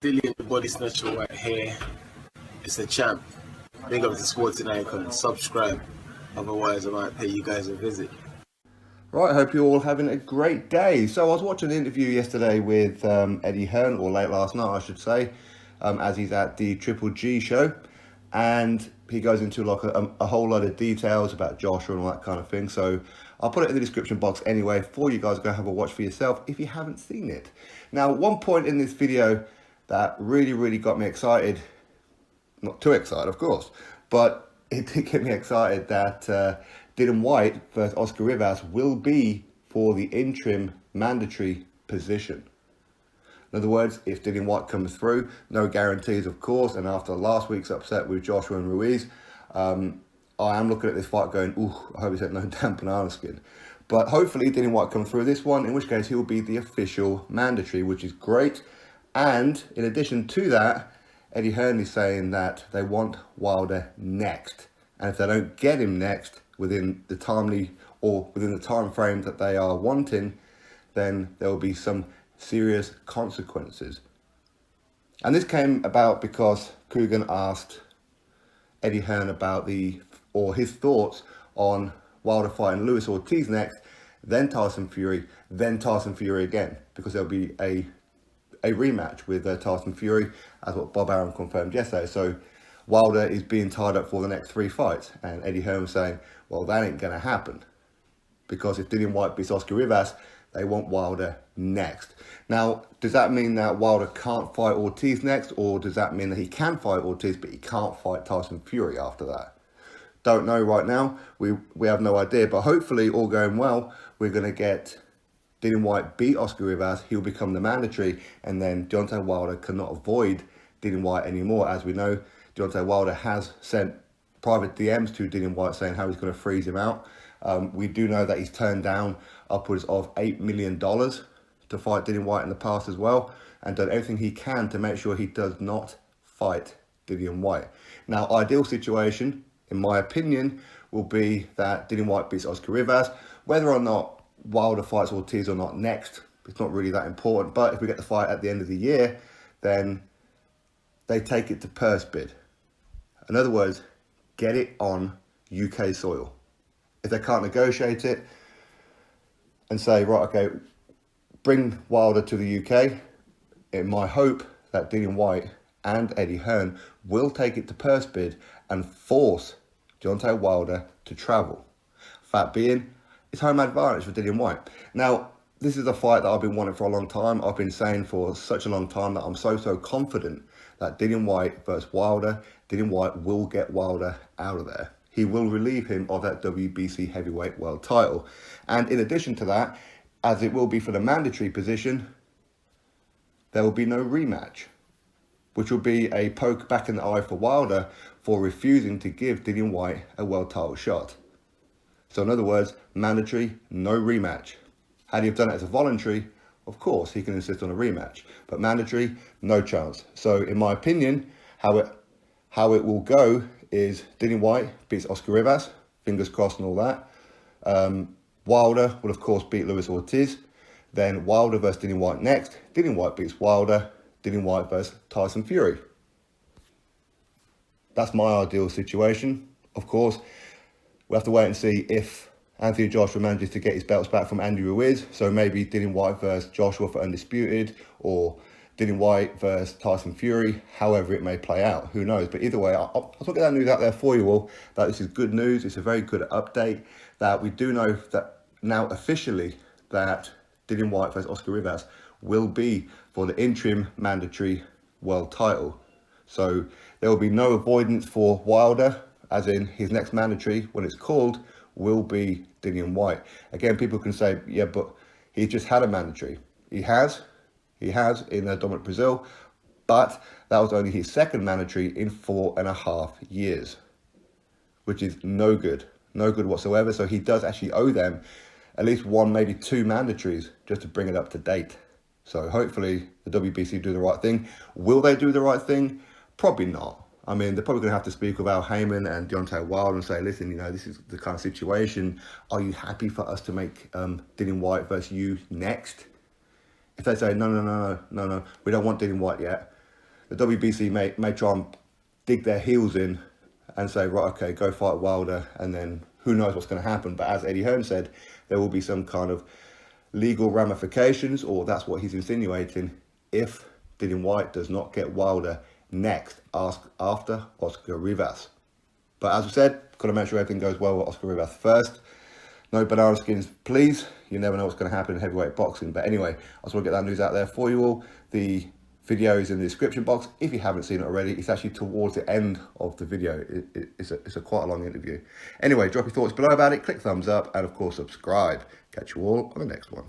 Dillian the Body Snatcher right here. It's a champ. Big up to Sporting Icon. Subscribe. Otherwise, I might pay you guys a visit. Right, I hope you're all having a great day. So I was watching an interview yesterday with Eddie Hearn, or late last night I should say, as he's at the Triple G show. And he goes into like a whole lot of details about Joshua and all that kind of thing. So I'll put it in the description box anyway for you guys to go have a watch for yourself if you haven't seen it. Now, one point in this video that really got me excited, not too excited of course, but it did get me excited that Dillian Whyte versus Oscar Rivas will be for the interim mandatory position. In other words, if Dillian Whyte comes through, no guarantees of course, and after last week's upset with Joshua and Ruiz, I am looking at this fight going, ooh, I hope he's had no damn banana skin. But hopefully Dillian Whyte comes through this one, in which case he will be the official mandatory, which is great. And in addition to that, Eddie Hearn is saying that they want Wilder next. And if they don't get him next within the time frame that they are wanting, then there will be some serious consequences. And this came about because Coogan asked Eddie Hearn about his thoughts on Wilder fighting Luis Ortiz next, then Tyson Fury again, because there'll be a rematch with Tyson Fury, as what Bob Arum confirmed yesterday. So Wilder is being tied up for the next 3 fights, and Eddie Hearn was saying, well, that ain't going to happen, because if Dillian Whyte beats Oscar Rivas, they want Wilder next. Now, does that mean that Wilder can't fight Ortiz next, or does that mean that he can fight Ortiz, but he can't fight Tyson Fury after that? Don't know right now. We have no idea, but hopefully, all going well, we're going to get Dillian Whyte beat Oscar Rivas, he'll become the mandatory, and then Deontay Wilder cannot avoid Dillian Whyte anymore. As we know, Deontay Wilder has sent private DMs to Dillian Whyte saying how he's going to freeze him out. We do know that he's turned down upwards of $8 million to fight Dillian Whyte in the past as well, and done everything he can to make sure he does not fight Dillian Whyte. Now, ideal situation, in my opinion, will be that Dillian Whyte beats Oscar Rivas. Whether or not Wilder fights Ortiz or not next, it's not really that important. But if we get the fight at the end of the year, then they take it to purse bid. In other words, get it on UK soil. If they can't negotiate it and say, right, okay, bring Wilder to the UK, in my hope that Dillian Whyte and Eddie Hearn will take it to purse bid and force Deontay Wilder to travel. Fact being, it's home advantage for Dillian Whyte. Now, this is a fight that I've been wanting for a long time. I've been saying for such a long time that I'm so confident that Dillian Whyte versus Wilder, Dillian Whyte will get Wilder out of there. He will relieve him of that WBC heavyweight world title. And in addition to that, as it will be for the mandatory position, there will be no rematch, which will be a poke back in the eye for Wilder for refusing to give Dillian Whyte a world title shot. So in other words, mandatory, no rematch. Had he have done it as a voluntary, of course, he can insist on a rematch. But mandatory, no chance. So in my opinion, how it will go is Dillian Whyte beats Oscar Rivas, fingers crossed and all that. Wilder will, of course, beat Luis Ortiz. Then Wilder versus Dillian Whyte next. Dillian Whyte beats Wilder. Dillian Whyte versus Tyson Fury. That's my ideal situation. Of course, we'll have to wait and see if Anthony Joshua manages to get his belts back from Andy Ruiz. So maybe Dillian Whyte versus Joshua for undisputed, or Dillian Whyte versus Tyson Fury, however it may play out. Who knows? But either way, I'll get that news out there for you all, that this is good news. It's a very good update, that we do know that now officially that Dillian Whyte versus Oscar Rivas will be for the interim mandatory world title. So there will be no avoidance for Wilder, as in his next mandatory, when it's called, will be Dillian Whyte. Again, people can say, yeah, but he's just had a mandatory. He has in Dominic Brazil, but that was only his second mandatory in 4.5 years, which is no good whatsoever. So he does actually owe them at least one, maybe two mandatories just to bring it up to date. So hopefully the WBC do the right thing. Will they do the right thing? Probably not. I mean, they're probably going to have to speak with Al Heyman and Deontay Wilder and say, listen, you know, this is the kind of situation. Are you happy for us to make Dillian Whyte versus you next? If they say, no, we don't want Dillian Whyte yet, the WBC may try and dig their heels in and say, right, okay, go fight Wilder, and then who knows what's going to happen. But as Eddie Hearn said, there will be some kind of legal ramifications, or that's what he's insinuating, if Dillian Whyte does not get Wilder next after Oscar Rivas. But as I said, got to make sure everything goes well with Oscar Rivas first. No banana skins, please. You never know what's going to happen in heavyweight boxing. But anyway, I just want to get that news out there for you all. The video is in the description box. If you haven't seen it already, it's actually towards the end of the video. It's a quite a long interview. Anyway, drop your thoughts below about it. Click thumbs up and, of course, subscribe. Catch you all on the next one.